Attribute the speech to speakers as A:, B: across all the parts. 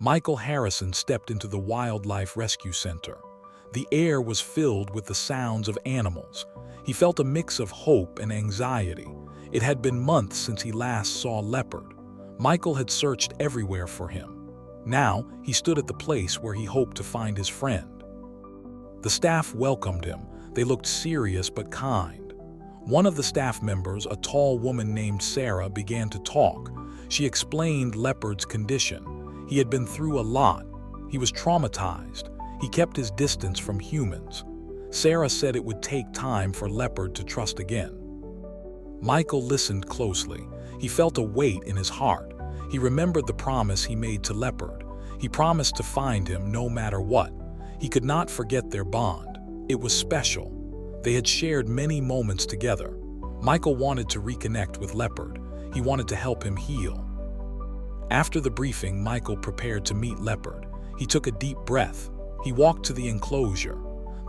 A: Michael Harrison stepped into the Wildlife Rescue Center. The air was filled with the sounds of animals. He felt a mix of hope and anxiety. It had been months since he last saw Leopard. Michael had searched everywhere for him. Now, he stood at the place where he hoped to find his friend. The staff welcomed him. They looked serious but kind. One of the staff members, a tall woman named Sarah, began to talk. She explained Leopard's condition. He had been through a lot. He was traumatized. He kept his distance from humans. Sarah said it would take time for Leopard to trust again. Michael listened closely. He felt a weight in his heart. He remembered the promise he made to Leopard. He promised to find him no matter what. He could not forget their bond. It was special. They had shared many moments together. Michael wanted to reconnect with Leopard. He wanted to help him heal. After the briefing, Michael prepared to meet Leopard. He took a deep breath. He walked to the enclosure.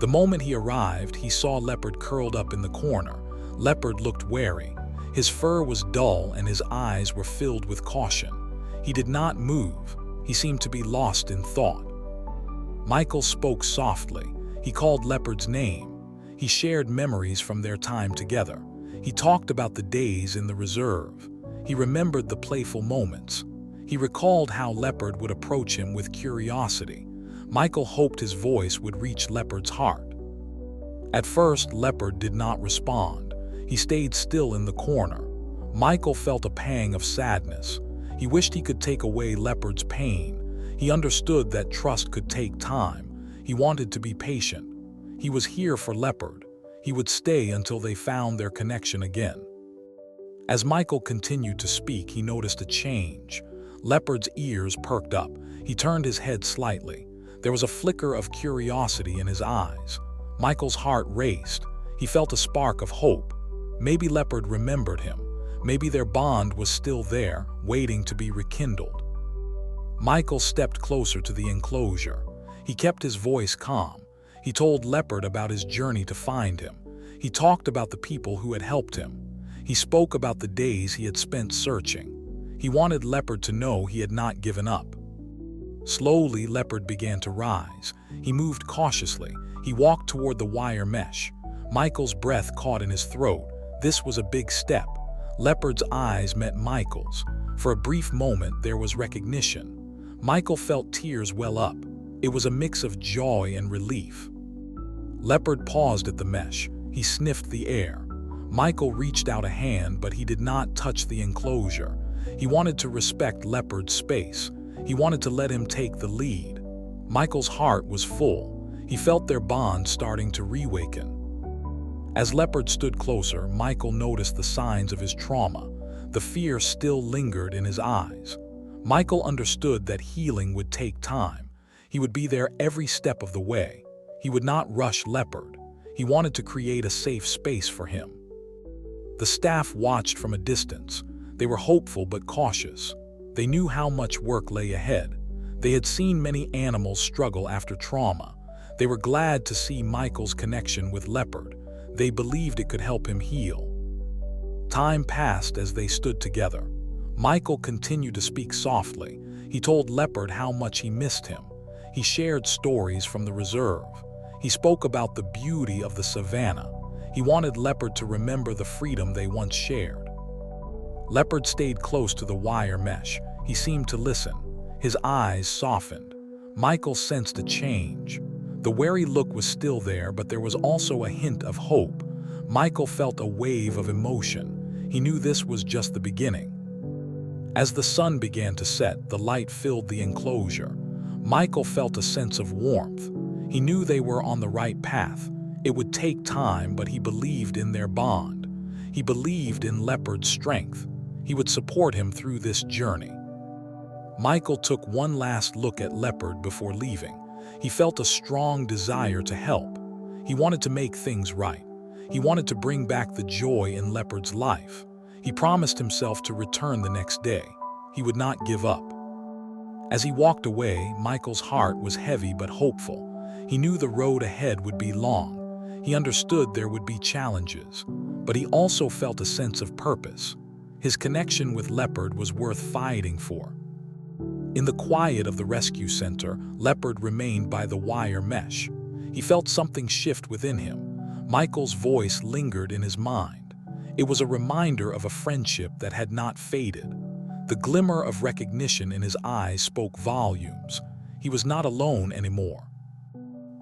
A: The moment he arrived, he saw Leopard curled up in the corner. Leopard looked wary. His fur was dull and his eyes were filled with caution. He did not move. He seemed to be lost in thought. Michael spoke softly. He called Leopard's name. He shared memories from their time together. He talked about the days in the reserve. He remembered the playful moments. He recalled how Leopard would approach him with curiosity. Michael hoped his voice would reach Leopard's heart. At first, Leopard did not respond. He stayed still in the corner. Michael felt a pang of sadness. He wished he could take away Leopard's pain. He understood that trust could take time. He wanted to be patient. He was here for Leopard. He would stay until they found their connection again. As Michael continued to speak, he noticed a change. Leopard's ears perked up. He turned his head slightly. There was a flicker of curiosity in his eyes. Michael's heart raced. He felt a spark of hope. Maybe Leopard remembered him. Maybe their bond was still there, waiting to be rekindled. Michael stepped closer to the enclosure. He kept his voice calm. He told Leopard about his journey to find him. He talked about the people who had helped him. He spoke about the days he had spent searching. He wanted Leopard to know he had not given up. Slowly, Leopard began to rise. He moved cautiously. He walked toward the wire mesh. Michael's breath caught in his throat. This was a big step. Leopard's eyes met Michael's. For a brief moment, there was recognition. Michael felt tears well up. It was a mix of joy and relief. Leopard paused at the mesh. He sniffed the air. Michael reached out a hand, but he did not touch the enclosure. He wanted to respect Leopard's space. He wanted to let him take the lead. Michael's heart was full. He felt their bond starting to reawaken. As Leopard stood closer, Michael noticed the signs of his trauma. The fear still lingered in his eyes. Michael understood that healing would take time. He would be there every step of the way. He would not rush Leopard. He wanted to create a safe space for him. The staff watched from a distance. They were hopeful but cautious. They knew how much work lay ahead. They had seen many animals struggle after trauma. They were glad to see Michael's connection with Leopard. They believed it could help him heal. Time passed as they stood together. Michael continued to speak softly. He told Leopard how much he missed him. He shared stories from the reserve. He spoke about the beauty of the savannah. He wanted Leopard to remember the freedom they once shared. Leopard stayed close to the wire mesh. He seemed to listen. His eyes softened. Michael sensed a change. The wary look was still there, but there was also a hint of hope. Michael felt a wave of emotion. He knew this was just the beginning. As the sun began to set, the light filled the enclosure. Michael felt a sense of warmth. He knew they were on the right path. It would take time, but he believed in their bond. He believed in Leopard's strength. He would support him through this journey. Michael took one last look at Leopard before leaving. He felt a strong desire to help. He wanted to make things right. He wanted to bring back the joy in Leopard's life. He promised himself to return the next day. He would not give up. As he walked away, Michael's heart was heavy but hopeful. He knew the road ahead would be long. He understood there would be challenges, but he also felt a sense of purpose. His connection with Leopard was worth fighting for. In the quiet of the rescue center, Leopard remained by the wire mesh. He felt something shift within him. Michael's voice lingered in his mind. It was a reminder of a friendship that had not faded. The glimmer of recognition in his eyes spoke volumes. He was not alone anymore.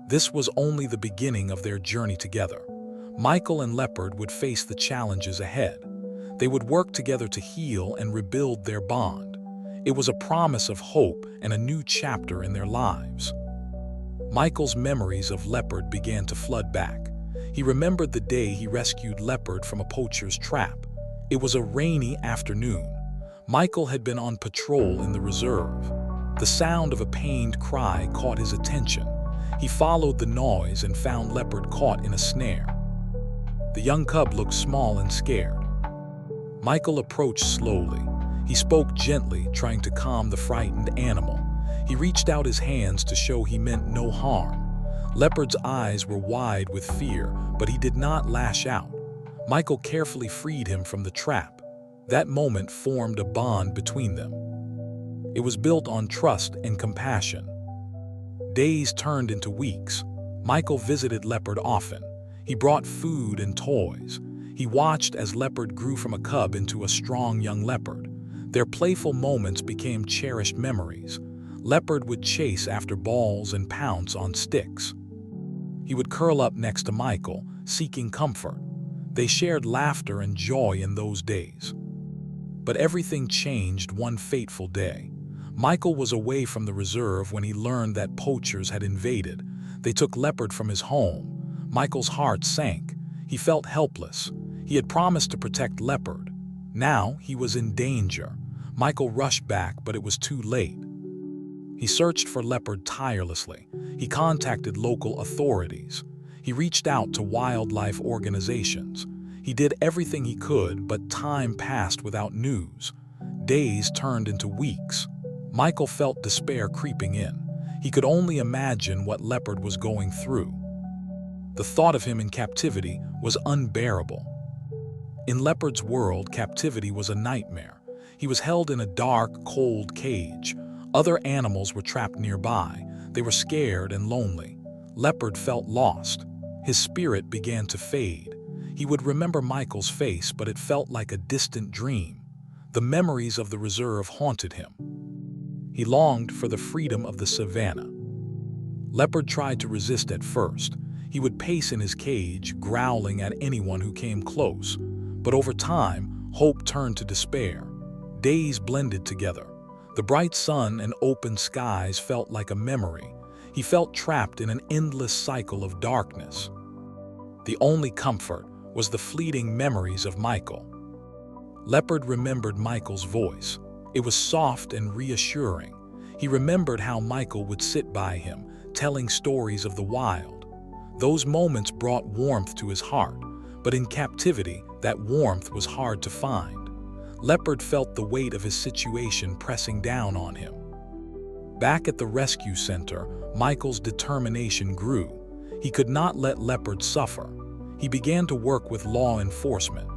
A: This was only the beginning of their journey together. Michael and Leopard would face the challenges ahead. They would work together to heal and rebuild their bond. It was a promise of hope and a new chapter in their lives. Michael's memories of Leopard began to flood back. He remembered the day he rescued Leopard from a poacher's trap. It was a rainy afternoon. Michael had been on patrol in the reserve. The sound of a pained cry caught his attention. He followed the noise and found Leopard caught in a snare. The young cub looked small and scared. Michael approached slowly. He spoke gently, trying to calm the frightened animal. He reached out his hands to show he meant no harm. Leopard's eyes were wide with fear, but he did not lash out. Michael carefully freed him from the trap. That moment formed a bond between them. It was built on trust and compassion. Days turned into weeks. Michael visited Leopard often. He brought food and toys. He watched as Leopard grew from a cub into a strong young leopard. Their playful moments became cherished memories. Leopard would chase after balls and pounce on sticks. He would curl up next to Michael, seeking comfort. They shared laughter and joy in those days. But everything changed one fateful day. Michael was away from the reserve when he learned that poachers had invaded. They took Leopard from his home. Michael's heart sank. He felt helpless. He had promised to protect Leopard. Now he was in danger. Michael rushed back, but it was too late. He searched for Leopard tirelessly. He contacted local authorities. He reached out to wildlife organizations. He did everything he could, but time passed without news. Days turned into weeks. Michael felt despair creeping in. He could only imagine what Leopard was going through. The thought of him in captivity was unbearable. In Leopard's world, captivity was a nightmare. He was held in a dark, cold cage. Other animals were trapped nearby. They were scared and lonely. Leopard felt lost. His spirit began to fade. He would remember Michael's face, but it felt like a distant dream. The memories of the reserve haunted him. He longed for the freedom of the savannah. Leopard tried to resist at first. He would pace in his cage, growling at anyone who came close. But over time, hope turned to despair. Days blended together. The bright sun and open skies felt like a memory. He felt trapped in an endless cycle of darkness. The only comfort was the fleeting memories of Michael. Leopard remembered Michael's voice. It was soft and reassuring. He remembered how Michael would sit by him, telling stories of the wild. Those moments brought warmth to his heart, but in captivity, that warmth was hard to find. Leopard felt the weight of his situation pressing down on him. Back at the rescue center, Michael's determination grew. He could not let Leopard suffer. He began to work with law enforcement.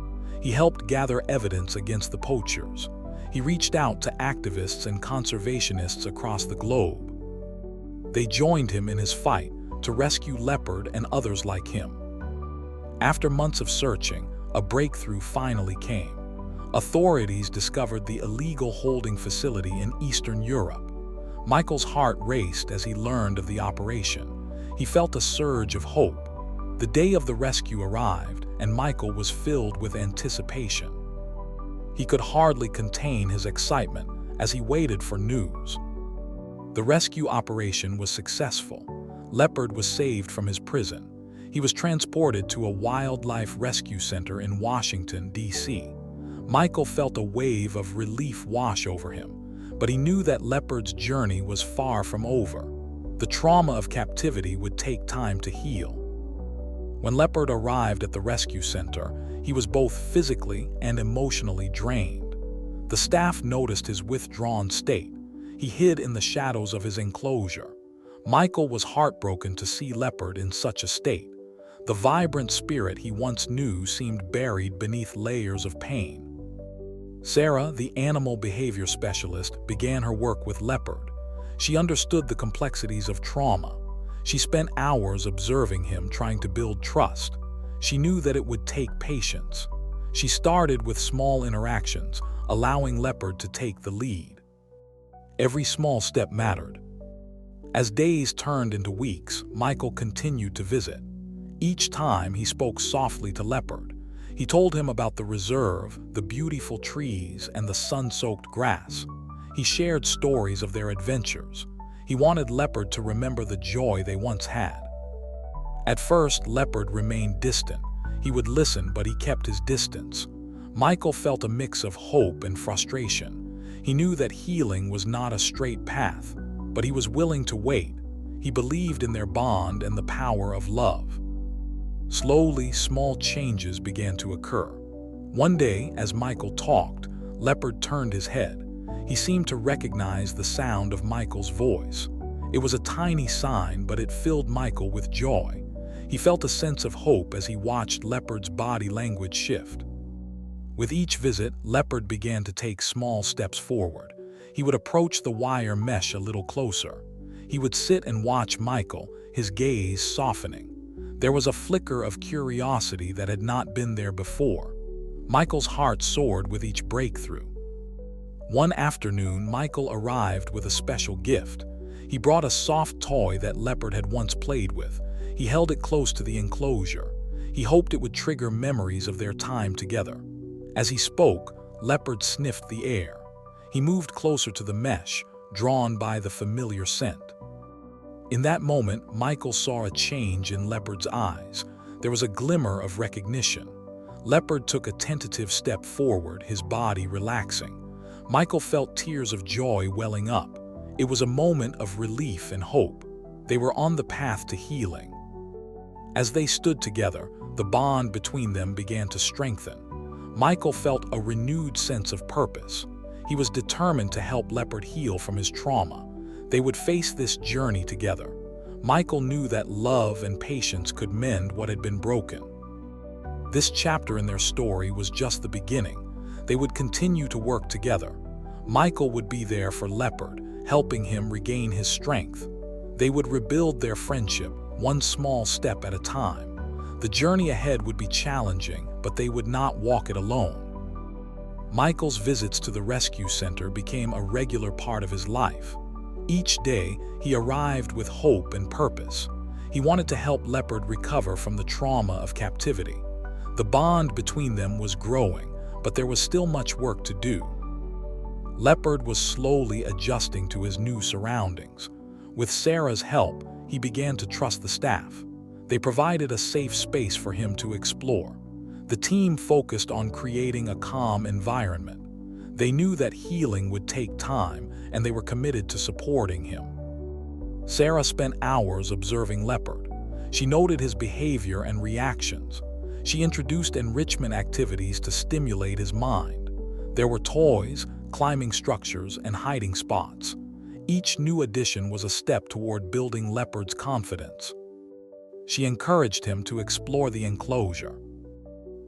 A: He helped gather evidence against the poachers. He reached out to activists and conservationists across the globe. They joined him in his fight to rescue Leopard and others like him. After months of searching, a breakthrough finally came. Authorities discovered the illegal holding facility in Eastern Europe. Michael's heart raced as he learned of the operation. He felt a surge of hope. The day of the rescue arrived, and Michael was filled with anticipation. He could hardly contain his excitement as he waited for news. The rescue operation was successful. Leopard was saved from his prison. He was transported to a wildlife rescue center in Washington, D.C. Michael felt a wave of relief wash over him, but he knew that Leopard's journey was far from over. The trauma of captivity would take time to heal. When Leopard arrived at the rescue center, he was both physically and emotionally drained. The staff noticed his withdrawn state. He hid in the shadows of his enclosure. Michael was heartbroken to see Leopard in such a state. The vibrant spirit he once knew seemed buried beneath layers of pain. Sarah, the animal behavior specialist, began her work with Leopard. She understood the complexities of trauma. She spent hours observing him, trying to build trust. She knew that it would take patience. She started with small interactions, allowing Leopard to take the lead. Every small step mattered. As days turned into weeks, Michael continued to visit. Each time he spoke softly to Leopard. He told him about the reserve, the beautiful trees, and the sun-soaked grass. He shared stories of their adventures. He wanted Leopard to remember the joy they once had. At first, Leopard remained distant. He would listen, but he kept his distance. Michael felt a mix of hope and frustration. He knew that healing was not a straight path, but he was willing to wait. He believed in their bond and the power of love. Slowly, small changes began to occur. One day, as Michael talked, Leopard turned his head. He seemed to recognize the sound of Michael's voice. It was a tiny sign, but it filled Michael with joy. He felt a sense of hope as he watched Leopard's body language shift. With each visit, Leopard began to take small steps forward. He would approach the wire mesh a little closer. He would sit and watch Michael, his gaze softening. There was a flicker of curiosity that had not been there before. Michael's heart soared with each breakthrough. One afternoon, Michael arrived with a special gift. He brought a soft toy that Leopard had once played with. He held it close to the enclosure. He hoped it would trigger memories of their time together. As he spoke, Leopard sniffed the air. He moved closer to the mesh, drawn by the familiar scent. In that moment, Michael saw a change in Leopard's eyes. There was a glimmer of recognition. Leopard took a tentative step forward, his body relaxing. Michael felt tears of joy welling up. It was a moment of relief and hope. They were on the path to healing. As they stood together, the bond between them began to strengthen. Michael felt a renewed sense of purpose. He was determined to help Leopard heal from his trauma. They would face this journey together. Michael knew that love and patience could mend what had been broken. This chapter in their story was just the beginning. They would continue to work together. Michael would be there for Leopard, helping him regain his strength. They would rebuild their friendship, one small step at a time. The journey ahead would be challenging, but they would not walk it alone. Michael's visits to the rescue center became a regular part of his life. Each day, he arrived with hope and purpose. He wanted to help Leopard recover from the trauma of captivity. The bond between them was growing, but there was still much work to do. Leopard was slowly adjusting to his new surroundings. With Sarah's help, he began to trust the staff. They provided a safe space for him to explore. The team focused on creating a calm environment. They knew that healing would take time, and they were committed to supporting him. Sarah spent hours observing Leopard. She noted his behavior and reactions. She introduced enrichment activities to stimulate his mind. There were toys, climbing structures, and hiding spots. Each new addition was a step toward building Leopard's confidence. She encouraged him to explore the enclosure.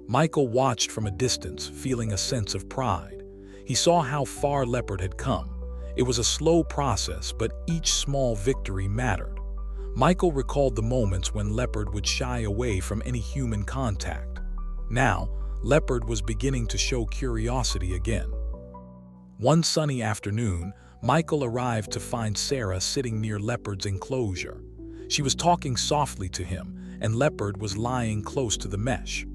A: Michael watched from a distance, feeling a sense of pride. He saw how far Leopard had come. It was a slow process, but each small victory mattered. Michael recalled the moments when Leopard would shy away from any human contact. Now, Leopard was beginning to show curiosity again. One sunny afternoon, Michael arrived to find Sarah sitting near Leopard's enclosure. She was talking softly to him, and Leopard was lying close to the mesh.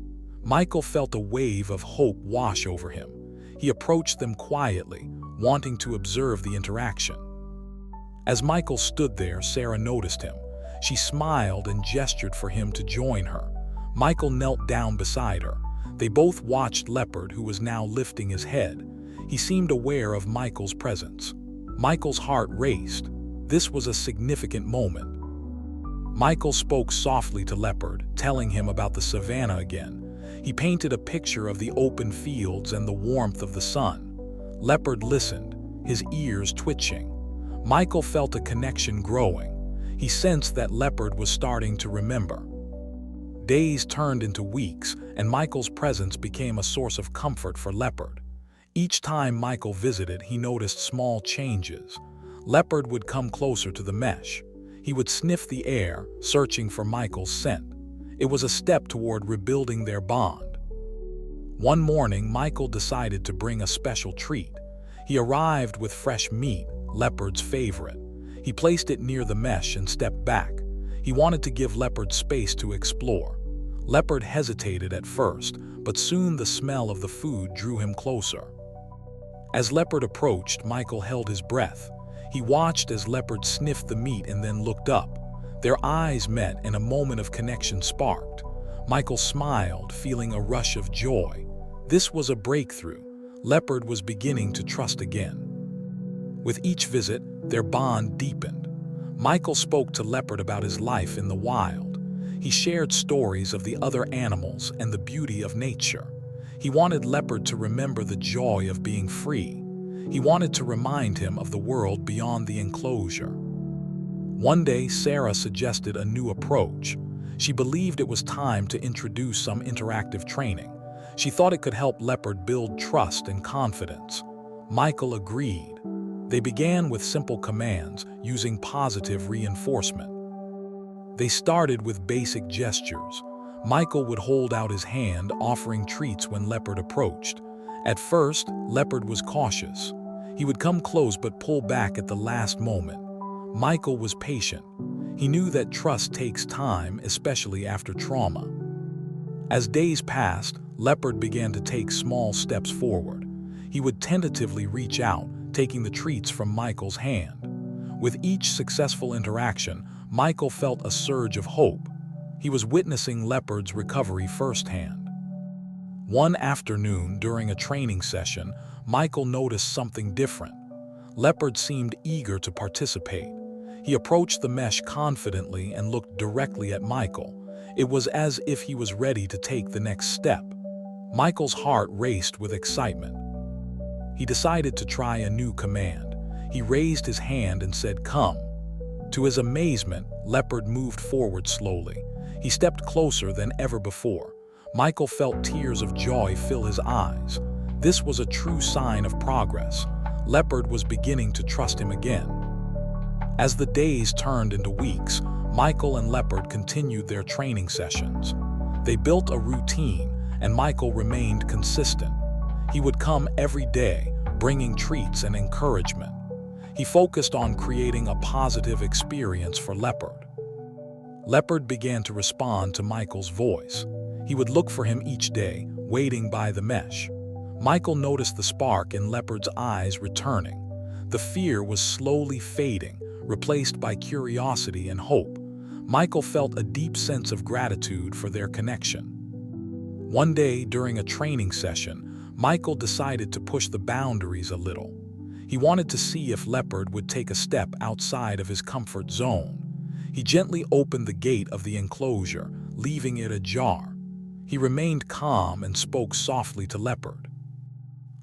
A: Michael felt a wave of hope wash over him. He approached them quietly, wanting to observe the interaction. As Michael stood there, Sarah noticed him. She smiled and gestured for him to join her. Michael knelt down beside her. They both watched Leopard, who was now lifting his head. He seemed aware of Michael's presence. Michael's heart raced. This was a significant moment. Michael spoke softly to Leopard, telling him about the savannah again. He painted a picture of the open fields and the warmth of the sun. Leopard listened, his ears twitching. Michael felt a connection growing. He sensed that Leopard was starting to remember. Days turned into weeks, and Michael's presence became a source of comfort for Leopard. Each time Michael visited, he noticed small changes. Leopard would come closer to the mesh. He would sniff the air, searching for Michael's scent. It was a step toward rebuilding their bond. One morning, Michael decided to bring a special treat. He arrived with fresh meat, Leopard's favorite. He placed it near the mesh and stepped back. He wanted to give Leopard space to explore. Leopard hesitated at first, but soon the smell of the food drew him closer. As Leopard approached, Michael held his breath. He watched as Leopard sniffed the meat and then looked up. Their eyes met and a moment of connection sparked. Michael smiled, feeling a rush of joy. This was a breakthrough. Leopard was beginning to trust again. With each visit, their bond deepened. Michael spoke to Leopard about his life in the wild. He shared stories of the other animals and the beauty of nature. He wanted Leopard to remember the joy of being free. He wanted to remind him of the world beyond the enclosure. One day, Sarah suggested a new approach. She believed it was time to introduce some interactive training. She thought it could help Leopard build trust and confidence. Michael agreed. They began with simple commands, using positive reinforcement. They started with basic gestures. Michael would hold out his hand, offering treats when Leopard approached. At first, Leopard was cautious. He would come close but pull back at the last moment. Michael was patient. He knew that trust takes time, especially after trauma. As days passed, Leopard began to take small steps forward. He would tentatively reach out, taking the treats from Michael's hand. With each successful interaction, Michael felt a surge of hope. He was witnessing Leopard's recovery firsthand. One afternoon, during a training session, Michael noticed something different. Leopard seemed eager to participate. He approached the mesh confidently and looked directly at Michael. It was as if he was ready to take the next step. Michael's heart raced with excitement. He decided to try a new command. He raised his hand and said, "Come." To his amazement, Leopard moved forward slowly. He stepped closer than ever before. Michael felt tears of joy fill his eyes. This was a true sign of progress. Leopard was beginning to trust him again. As the days turned into weeks, Michael and Leopard continued their training sessions. They built a routine, and Michael remained consistent. He would come every day, bringing treats and encouragement. He focused on creating a positive experience for Leopard. Leopard began to respond to Michael's voice. He would look for him each day, waiting by the mesh. Michael noticed the spark in Leopard's eyes returning. The fear was slowly fading, replaced by curiosity and hope. Michael felt a deep sense of gratitude for their connection. One day, during a training session, Michael decided to push the boundaries a little. He wanted to see if Leopard would take a step outside of his comfort zone. He gently opened the gate of the enclosure, leaving it ajar. He remained calm and spoke softly to Leopard.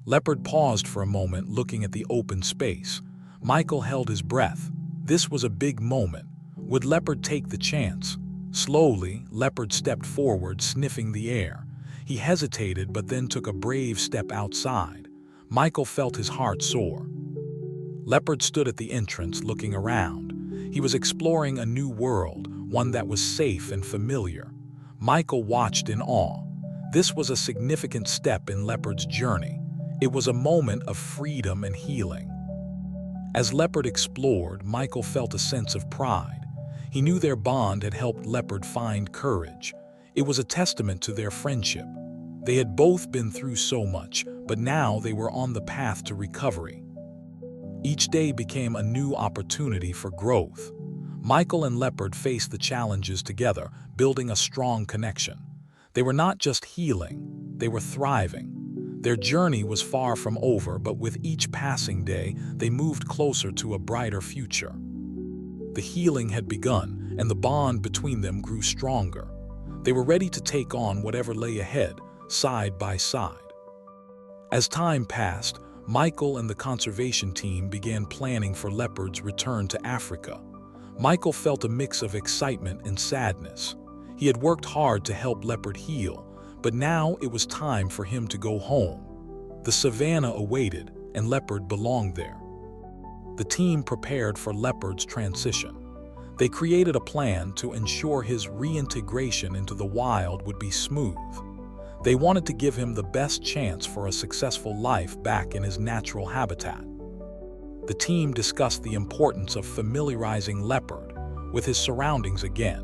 A: Leopard paused for a moment, looking at the open space. Michael held his breath. This was a big moment. Would Leopard take the chance? Slowly, Leopard stepped forward, sniffing the air. He hesitated, but then took a brave step outside. Michael felt his heart soar. Leopard stood at the entrance, looking around. He was exploring a new world, one that was safe and familiar. Michael watched in awe. This was a significant step in Leopard's journey. It was a moment of freedom and healing. As Leopard explored, Michael felt a sense of pride. He knew their bond had helped Leopard find courage. It was a testament to their friendship. They had both been through so much, but now they were on the path to recovery. Each day became a new opportunity for growth. Michael and Leopard faced the challenges together, building a strong connection. They were not just healing, they were thriving. Their journey was far from over, but with each passing day, they moved closer to a brighter future. The healing had begun, and the bond between them grew stronger. They were ready to take on whatever lay ahead, side by side. As time passed, Michael and the conservation team began planning for Leopard's return to Africa. Michael felt a mix of excitement and sadness. He had worked hard to help Leopard heal, but now it was time for him to go home. The savanna awaited, and Leopard belonged there. The team prepared for Leopard's transition. They created a plan to ensure his reintegration into the wild would be smooth. They wanted to give him the best chance for a successful life back in his natural habitat. The team discussed the importance of familiarizing Leopard with his surroundings again.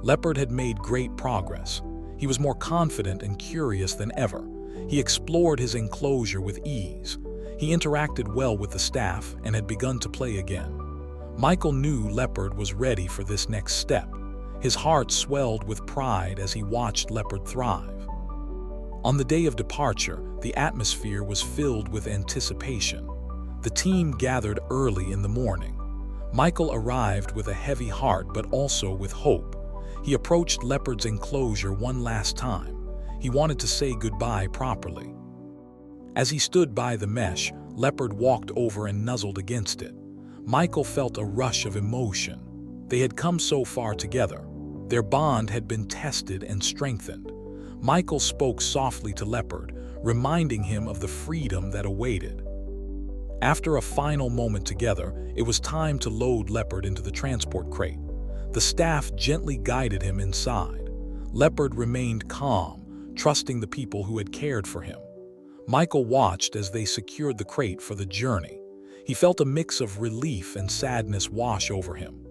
A: Leopard had made great progress. He was more confident and curious than ever. He explored his enclosure with ease. He interacted well with the staff and had begun to play again. Michael knew Leopard was ready for this next step. His heart swelled with pride as he watched Leopard thrive. On the day of departure, the atmosphere was filled with anticipation. The team gathered early in the morning. Michael arrived with a heavy heart but also with hope. He approached Leopard's enclosure one last time. He wanted to say goodbye properly. As he stood by the mesh, Leopard walked over and nuzzled against it. Michael felt a rush of emotion. They had come so far together. Their bond had been tested and strengthened. Michael spoke softly to Leopard, reminding him of the freedom that awaited. After a final moment together, it was time to load Leopard into the transport crate. The staff gently guided him inside. Leopard remained calm, trusting the people who had cared for him. Michael watched as they secured the crate for the journey. He felt a mix of relief and sadness wash over him.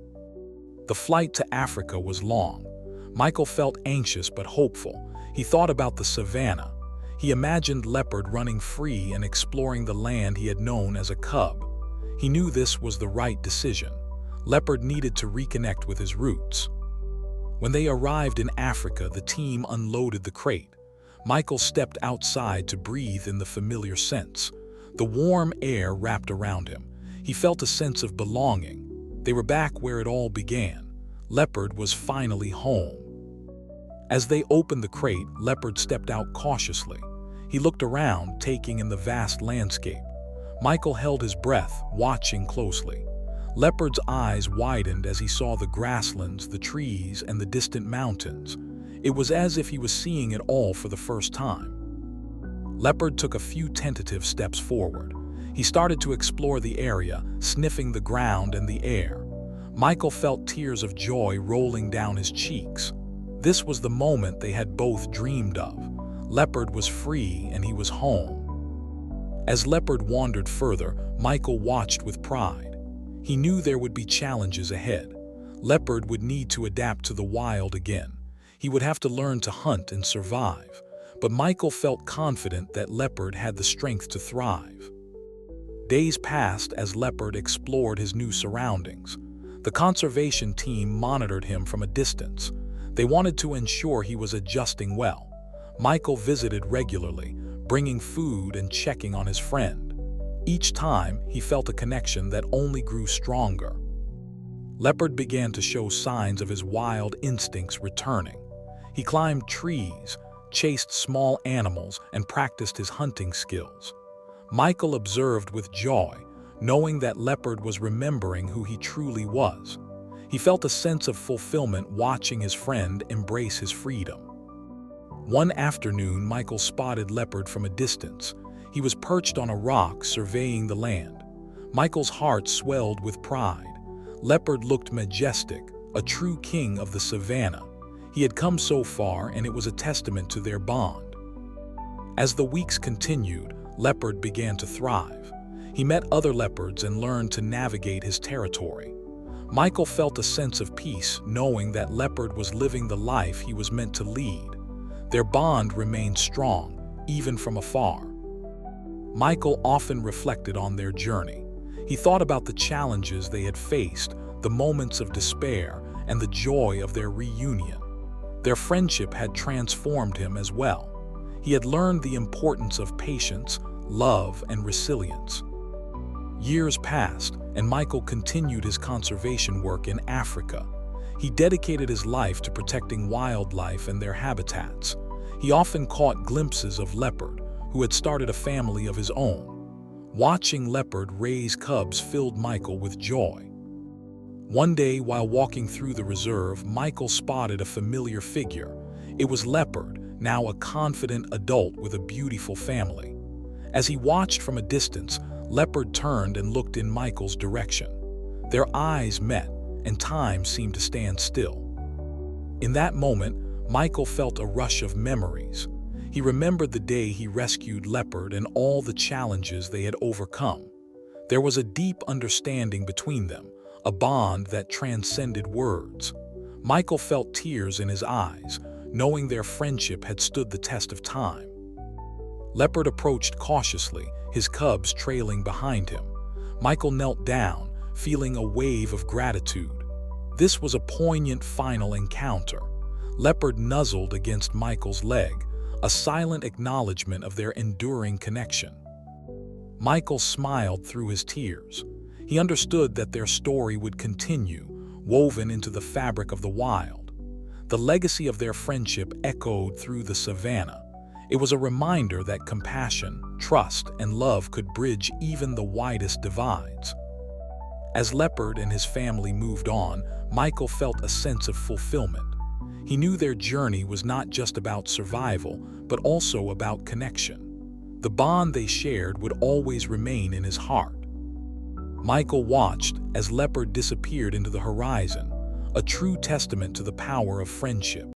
A: The flight to Africa was long. Michael felt anxious but hopeful. He thought about the savanna. He imagined Leopard running free and exploring the land he had known as a cub. He knew this was the right decision. Leopard needed to reconnect with his roots. When they arrived in Africa, the team unloaded the crate. Michael stepped outside to breathe in the familiar scents. The warm air wrapped around him. He felt a sense of belonging. They were back where it all began. Leopard was finally home. As they opened the crate, Leopard stepped out cautiously. He looked around, taking in the vast landscape. Michael held his breath, watching closely. Leopard's eyes widened as he saw the grasslands, the trees, and the distant mountains. It was as if he was seeing it all for the first time. Leopard took a few tentative steps forward. He started to explore the area, sniffing the ground and the air. Michael felt tears of joy rolling down his cheeks. This was the moment they had both dreamed of. Leopard was free and he was home. As Leopard wandered further, Michael watched with pride. He knew there would be challenges ahead. Leopard would need to adapt to the wild again. He would have to learn to hunt and survive. But Michael felt confident that Leopard had the strength to thrive. Days passed as Leopard explored his new surroundings. The conservation team monitored him from a distance. They wanted to ensure he was adjusting well. Michael visited regularly, bringing food and checking on his friend. Each time, he felt a connection that only grew stronger. Leopard began to show signs of his wild instincts returning. He climbed trees, chased small animals, and practiced his hunting skills. Michael observed with joy, knowing that Leopard was remembering who he truly was. He felt a sense of fulfillment watching his friend embrace his freedom. One afternoon, Michael spotted Leopard from a distance. He was perched on a rock surveying the land. Michael's heart swelled with pride. Leopard looked majestic, a true king of the savanna. He had come so far, and it was a testament to their bond. As the weeks continued, Leopard began to thrive. He met other leopards and learned to navigate his territory. Michael felt a sense of peace knowing that Leopard was living the life he was meant to lead. Their bond remained strong, even from afar. Michael often reflected on their journey. He thought about the challenges they had faced, the moments of despair, and the joy of their reunion. Their friendship had transformed him as well. He had learned the importance of patience, love, and resilience. Years passed, and Michael continued his conservation work in Africa. He dedicated his life to protecting wildlife and their habitats. He often caught glimpses of Leopard, who had started a family of his own. Watching Leopard raise cubs filled Michael with joy. One day, while walking through the reserve, Michael spotted a familiar figure. It was Leopard, now a confident adult with a beautiful family. As he watched from a distance, Leopard turned and looked in Michael's direction. Their eyes met, and time seemed to stand still. In that moment, Michael felt a rush of memories. He remembered the day he rescued Leopard and all the challenges they had overcome. There was a deep understanding between them, a bond that transcended words. Michael felt tears in his eyes, knowing their friendship had stood the test of time. Leopard approached cautiously, his cubs trailing behind him. Michael knelt down, feeling a wave of gratitude. This was a poignant final encounter. Leopard nuzzled against Michael's leg, a silent acknowledgement of their enduring connection. Michael smiled through his tears. He understood that their story would continue, woven into the fabric of the wild. The legacy of their friendship echoed through the savannah. It was a reminder that compassion, trust, and love could bridge even the widest divides. As Leopard and his family moved on, Michael felt a sense of fulfillment. He knew their journey was not just about survival, but also about connection. The bond they shared would always remain in his heart. Michael watched as Leopard disappeared into the horizon, a true testament to the power of friendship.